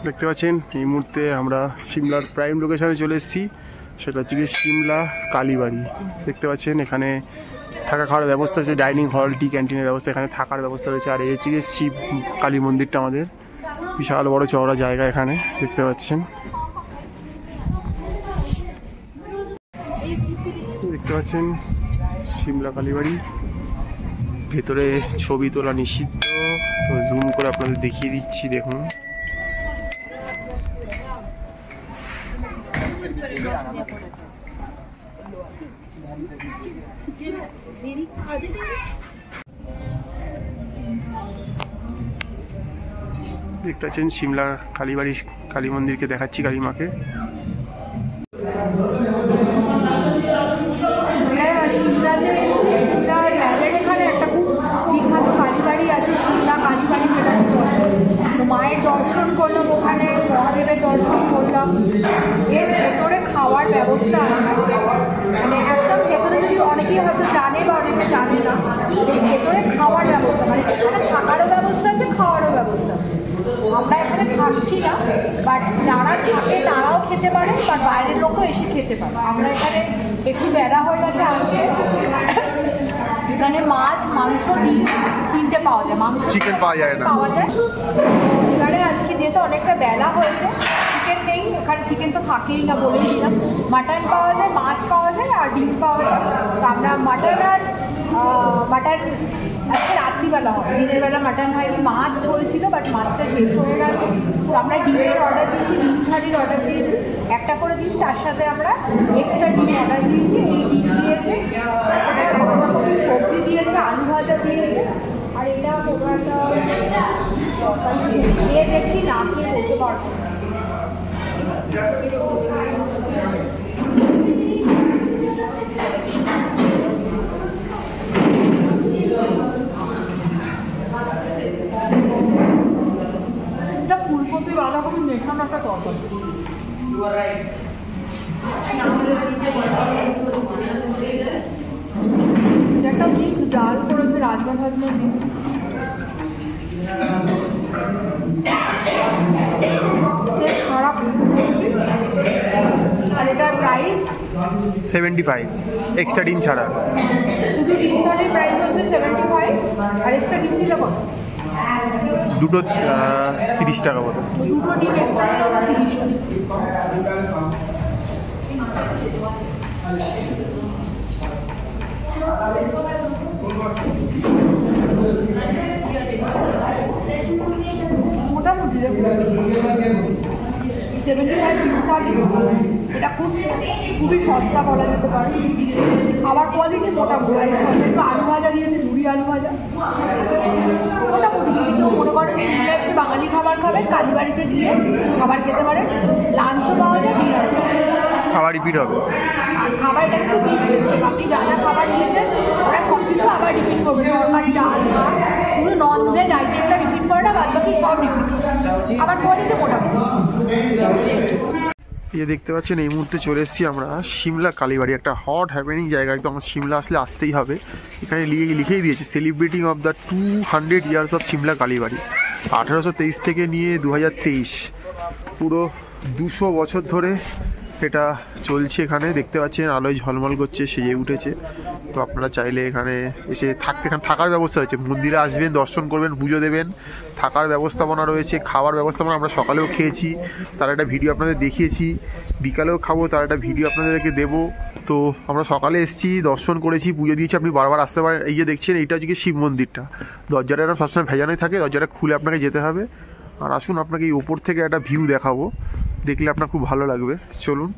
দেখতে পাচ্ছেন এই মুহূর্তে আমরা সিমলার প্রাইম লোকেশনে চলে এসেছি। সেটা হচ্ছে কি সিমলা কালীবাড়ি। দেখতে পাচ্ছেন এখানে থাকা খাওয়ার ব্যবস্থা আছে, ডাইনিং হল, টি ক্যান্টিনের ব্যবস্থা, এখানে থাকার ব্যবস্থা রয়েছে। আর এই হচ্ছে গিয়ে শিব কালী মন্দিরটা, আমাদের বিশাল বড় চওড়া জায়গা এখানে দেখতে পাচ্ছেন। দেখতে পাচ্ছেন সিমলা কালীবাড়ি। ভেতরে ছবি তোলা নিষিদ্ধ, তো জুম করে আপনাদের দেখিয়ে দিচ্ছি। দেখুন দেখতে পাচ্ছেন সিমলা কালীবাড়ি, কালী মন্দিরকে দেখাচ্ছি, কালী মাকে। মায়ের দর্শন করলাম, ওখানে মহাদেবের দর্শন করলাম। এর ভেতরে খাওয়ার ব্যবস্থা আছে, মানে একদম ভেতরে, যদি অনেকেই হয়তো জানে বা অনেকে জানে না, এর ভেতরে খাওয়ার ব্যবস্থা, মানে এখানে থাকারও ব্যবস্থা আছে, খাওয়ারও ব্যবস্থা আছে। আমরা এখানে থাকছি না, বাট যারা থাকে তারাও খেতে পারে, বা বাইরের লোকও এসে খেতে পারে। আমরা এখানে একটু বেলা হয়ে গেছে আসতে। এখানে মাছ, মাংস, ডিম তিনটে পাওয়া যায়, মাংস চিকেন পাওয়া যায় না, পাওয়া যায়। এবারে আজকে যেহেতু অনেকটা বেলা হয়েছে, চিকেন নেই এখানে, চিকেন তো থাকেই না বলে দিলাম। মাটন পাওয়া যায়, মাছ পাওয়া যায়, আর ডিম পাওয়া যায়। তো আমরা মাটন আজকে রাত্রিবেলা হবে, দিনের বেলা মাটন হয়নি। মাছ চলছিল, বাট মাছটা শেষ হয়ে গেছে। তো আমরা ডিমের অর্ডার দিয়েছি, ডিম থালির অর্ডার দিয়েছি, একটা করে ডিম, তার সাথে আমরা এক্সট্রা ডিম অর্ডার দিয়েছি। এই ডিম দিয়েছে, সবজি দিয়েছে, আলু ভাজা দিয়েছে, আর এটা কোনো একটা খেয়ে দেখছি, না খেয়ে বলতে পারবো। এটা ফুলকপি বাঁধাকপি মেশানো একটা তরকারি। একটা মিক্স ডাল করেছে, রাজমা ভাজনা দিয়ে। খারাপ। আর এটার প্রাইস 75, এক্সট্রা ডিম ছাড়া। শুধু ডিম থালির প্রাইস হচ্ছে 75, আর এক্সট্রা ডিম দিলে কত? দুটো 30 টাকা মতো। দুটো ডিম এক্সট্রা দিলে 30 টাকা। মোটামুটি 75 এটা খুবই সস্তা বলা যেতে পারে। খাবার কোয়ালিটি মোটামুটি, একটু আলু ভাজা দিয়েছে, ঝুড়ি আলু ভাজা মোটামুটি। যদি কেউ মনে করেন সিমলা এসে বাঙালি খাবার খাবেন, কালীবাড়িতে গিয়ে খাবার খেতে পারেন। লাঞ্চও পাওয়া যায়, ডিনার খাবার রিপিট হবে। আর খাবারটা একটু মিক্স, আপনি যা যা খাবার নিয়েছেন ওরা সব কিছু আবার রিপিট করবে। নর্মাল ডাল, ভাত, শুধু নন ভেজ আইটেমটা রিপিট করে না, বাদ বাকি সব রিপিট করবে। খাবার কোয়ালিটি মোটামুটি। এই দেখতে পাচ্ছেন এই মুহূর্তে চলে এসেছি আমরা সিমলা কালীবাড়ি, একটা হট হ্যাপেনিং জায়গা। একদম সিমলা আসলে আসতেই হবে। এখানে লিখেই দিয়েছে celebrating of the 200 years of Simla Kalibari. 1823 থেকে নিয়ে 2023, পুরো 200 বছর ধরে এটা চলছে। এখানে দেখতে পাচ্ছেন আলোয় ঝলমল করছে, সেজে উঠেছে। তো আপনারা চাইলে এখানে এসে এখানে থাকার ব্যবস্থা রয়েছে। মন্দিরে আসবেন, দর্শন করবেন, পুজো দেবেন, থাকার ব্যবস্থাপনা রয়েছে, খাওয়ার ব্যবস্থাপনা। আমরা সকালেও খেয়েছি, তার একটা ভিডিও আপনাদের দেখিয়েছি, বিকালেও খাবো, তার একটা ভিডিও আপনাদেরকে দেবো। তো আমরা সকালে এসেছি, দর্শন করেছি, পুজো দিয়েছি। আপনি বারবার আসতে পারেন। এই যে দেখছেন, এইটা হচ্ছে শিব মন্দিরটা। দরজাটা এরকম সবসময় ভেজানোই থাকে, দরজাটা খুলে আপনাকে যেতে হবে। আর আসুন, আপনাকে এই ওপর থেকে একটা ভিউ দেখাবো, দেখলে আপনার খুব ভালো লাগবে। চলুন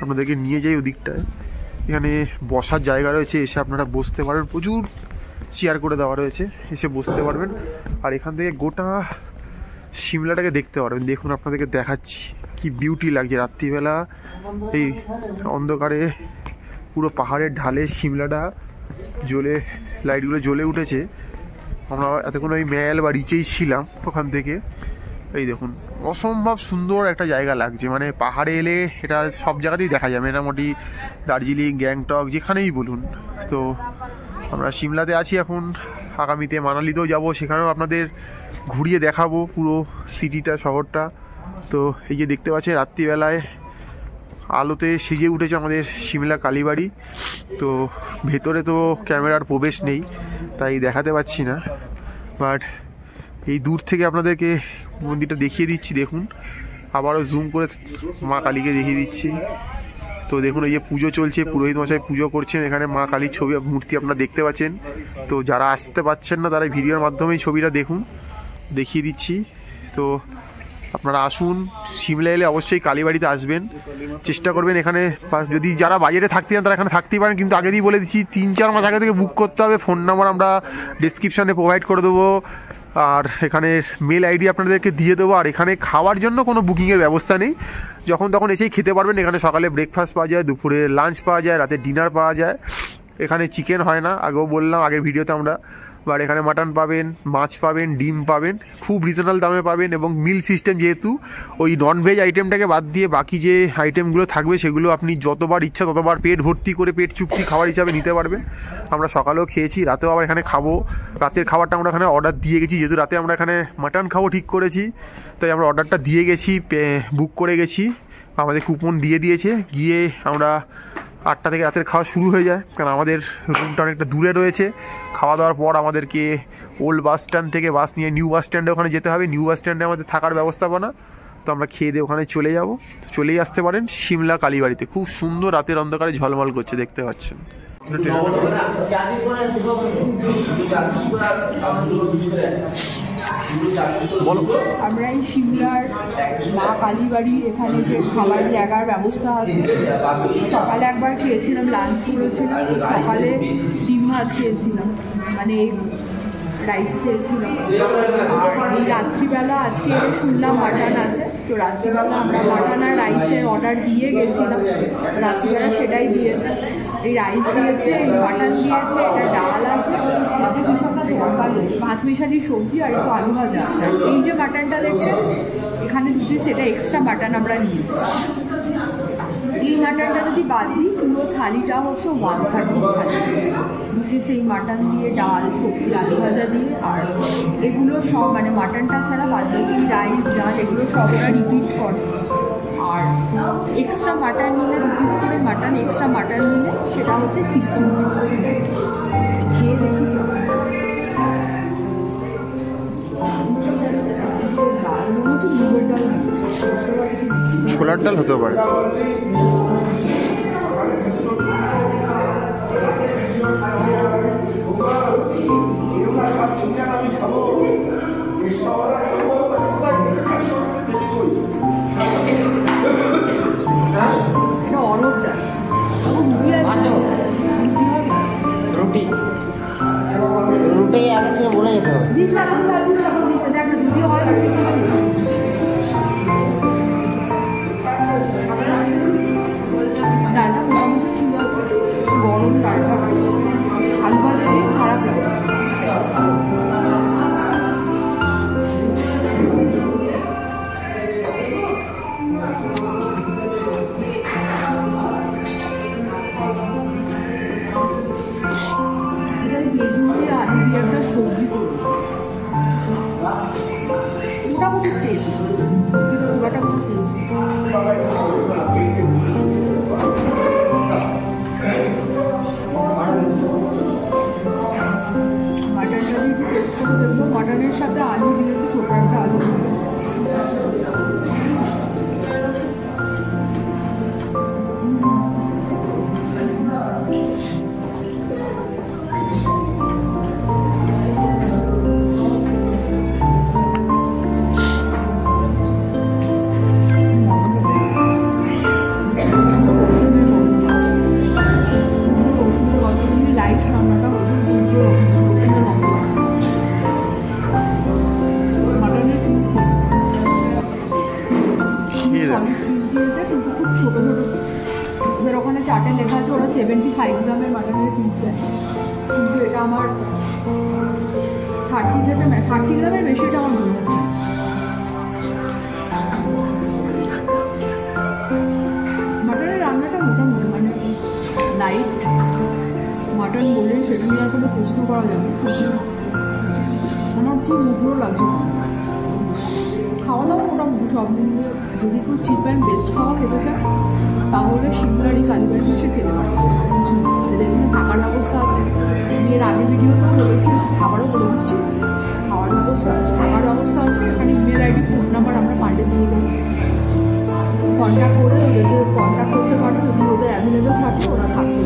আপনাদেরকে নিয়ে যাই ওদিকটায়। এখানে বসার জায়গা রয়েছে, এসে আপনারা বসতে পারবেন, প্রচুর চেয়ার করে দেওয়া রয়েছে, এসে বসতে পারবেন। আর এখান থেকে গোটা সিমলাটাকে দেখতে পারবেন। দেখুন আপনাদেরকে দেখাচ্ছি, কি বিউটি লাগছে রাত্রিবেলা। এই অন্ধকারে পুরো পাহাড়ের ঢালে সিমলাটা জ্বলে, লাইটগুলো জ্বলে উঠেছে। আমরা এতক্ষণ ওই ম্যাল বা রিচেই ছিলাম, ওখান থেকে এই দেখুন অসম্ভব সুন্দর একটা জায়গা লাগছে। মানে পাহাড়ে এলে এটা সব জায়গাতেই দেখা যাবে, মোটামুটি দার্জিলিং, গ্যাংটক, যেখানেই বলুন। তো আমরা সিমলাতে আছি এখন, আগামীতে মানালিতেও যাব, সেখানেও আপনাদের ঘুরিয়ে দেখাবো পুরো সিটিটা, শহরটা। তো এই যে দেখতে পাচ্ছেন রাত্রিবেলায় আলোতে সেজে উঠেছে আমাদের সিমলা কালীবাড়ি। তো ভেতরে তো ক্যামেরার প্রবেশ নেই, তাই দেখাতে পাচ্ছি না, বাট এই দূর থেকে আপনাদেরকে মন্দিরটা দেখিয়ে দিচ্ছি। দেখুন, আবারও জুম করে মা কালীকে দেখিয়ে দিচ্ছি। তো দেখুন, এই যে পুজো চলছে, পুরোহিত মশাই পুজো করছেন, এখানে মা কালীর ছবি মূর্তি আপনারা দেখতে পাচ্ছেন। তো যারা আসতে পারছেন না তারা ভিডিওর মাধ্যমে এই ছবিটা দেখুন, দেখিয়ে দিচ্ছি। তো আপনারা আসুন, সিমলা এলে অবশ্যই কালীবাড়িতে আসবেন, চেষ্টা করবেন এখানে। যদি যারা বাজারে থাকতে চান তারা এখানে থাকতেই পারেন, কিন্তু আগে দিয়ে বলে দিচ্ছি 3-4 মাস আগে থেকে বুক করতে হবে। ফোন নাম্বার আমরা ডিসক্রিপশানে প্রোভাইড করে দেবো, আর এখানে মেল আইডি আপনাদেরকে দিয়ে দেবো। আর এখানে খাওয়ার জন্য কোনো বুকিংয়ের ব্যবস্থা নেই, যখন তখন এসেই খেতে পারবেন। এখানে সকালে ব্রেকফাস্ট পাওয়া যায়, দুপুরে লাঞ্চ পাওয়া যায়, রাতে ডিনার পাওয়া যায়। এখানে চিকেন হয় না, আগেও বললাম আগের ভিডিওতে আমরা, বাট এখানে মাটন পাবেন, মাছ পাবেন, ডিম পাবেন, খুব রিজনেবল দামে পাবেন। এবং মিল সিস্টেম, যেহেতু ওই ননভেজ আইটেমটাকে বাদ দিয়ে বাকি যে আইটেমগুলো থাকবে সেগুলো আপনি যতবার ইচ্ছা ততবার পেট ভর্তি করে পেট চুক্তি খাবার হিসাবে নিতে পারবেন। আমরা সকালেও খেয়েছি, রাতেও আবার এখানে খাবো। রাতের খাবারটা আমরা এখানে অর্ডার দিয়ে গেছি, যেহেতু রাতে আমরা এখানে মাটন খাবো ঠিক করেছি, তাই আমরা অর্ডারটা দিয়ে গেছি, বুক করে গেছি। আমাদের কুপন দিয়ে দিয়েছে, গিয়ে আমরা 8টা থেকে রাতের খাওয়া শুরু হয়ে যায়, কারণ আমাদের রুমটা অনেকটা দূরে রয়েছে। খাওয়া দাওয়ার পর আমাদেরকে ওল্ড বাস স্ট্যান্ড থেকে বাস নিয়ে নিউ বাস স্ট্যান্ডে ওখানে যেতে হবে। নিউ বাস স্ট্যান্ডে আমাদের থাকার ব্যবস্থাপনা, তো আমরা খেয়ে দিয়ে ওখানে চলে যাব। তো চলেই আসতে পারেন সিমলা কালীবাড়িতে, খুব সুন্দর রাতের অন্ধকারে ঝলমল করছে, দেখতে পাচ্ছেন। আমরা এই সিমলার মা কালীবাড়ি এখানে যে খাবার জায়গার ব্যবস্থা আছে, সকালে একবার খেয়েছিলাম, লাঞ্চ করেছিলাম, সকালে ডিম ভাত খেয়েছিলাম, মানে রাইস খেয়েছিলাম। আর এই রাত্রিবেলা আজকে শুনলাম মাটন আছে, তো রাত্রিবেলা আমরা মাটন আর রাইসের অর্ডার দিয়ে গেছিলাম, রাত্রিবেলা সেটাই দিয়েছে। এই রাইস দিয়েছে, এই মাটন দিয়েছে, এটা ডাল আছে, কিছু একটা তরকারি, ভাত মিশালি সবজি আর একটু আলু ভাজা আছে। আর এই যে মাটনটা দেখছে এখানে দুটি, সেটা এক্সট্রা মাটন আমরা নিয়েছি। এই মাটনটা যদি বাদ দিই, পুরো থালিটা হচ্ছে 130 থালি, দুটি সেই মাটন দিয়ে ডাল, সবজি, আলু ভাজা দিয়ে। আর এগুলো সব মানে মাটনটা ছাড়া বাদ দিয়ে রাইস, ডাল এগুলো সব ওরা রিপিট করে। আর এক্সট্রা মাটন নিলে 2 পিস করে মাটন, এক্সট্রা মাটন নিলে সেটা হচ্ছে 60 রুপিস করে। খেয়ে দেখি ছোলার ডাল হতে পারে। রুটি রুটি আগে থেকে বলে যেতে হবে। যদি হয় ডালটা মোটামুটি ঠিক আছে, গরম ডালটা, আলু ভাজা দিয়ে খারাপ লাগে। আলু দিয়ে একটা সবজি করবো, মোটামুটি টেস্ট, পুরোটা খুব টেস্ট। মাটনটা দিয়ে একটু টেস্ট করে দেখবো। মাটনের সাথে আলু দিয়েছে, ছোটো একটা আলু দিয়ে। ওদের ওখানে চার্টে লেখা আছে ওরা 75 গ্রামের মাটনের পিস দেয়, কিন্তু এটা আমার 30 গ্রামের বেশি, এটা আমার মনে হচ্ছে। মাটনের রান্নাটা মোটামুটি মানে লাইট মাটন বলে সেটা নিয়ে আর কোনো প্রশ্ন করা যাবে। আমার খুব মুখগুলো লাগছে, খাওয়া দাওয়া মোটামুটি সব মিলিয়ে যদি কেউ চিপ অ্যান্ড বেস্ট খাওয়া খেতে চায় তাহলে সিমলার এই কালীবাড়ি এসে খেতে পারে। কিছু এদের এখানে থাকার ব্যবস্থা আছে, আমি এর আগে ভিডিওতেও বলেছিলাম, আবারও বলে দিচ্ছি, খাওয়ার ব্যবস্থা আছে, থাকার ব্যবস্থা আছে। এখানে ইমেল আইডি ফোন নাম্বার আমরা পাল্টে দিয়ে দেবো, কন্ট্যাক্ট করে ওদেরকে কন্ট্যাক্ট করতে পারো, যদি ওদের অ্যাভেলেবেল থাকে ওরা থাকবে।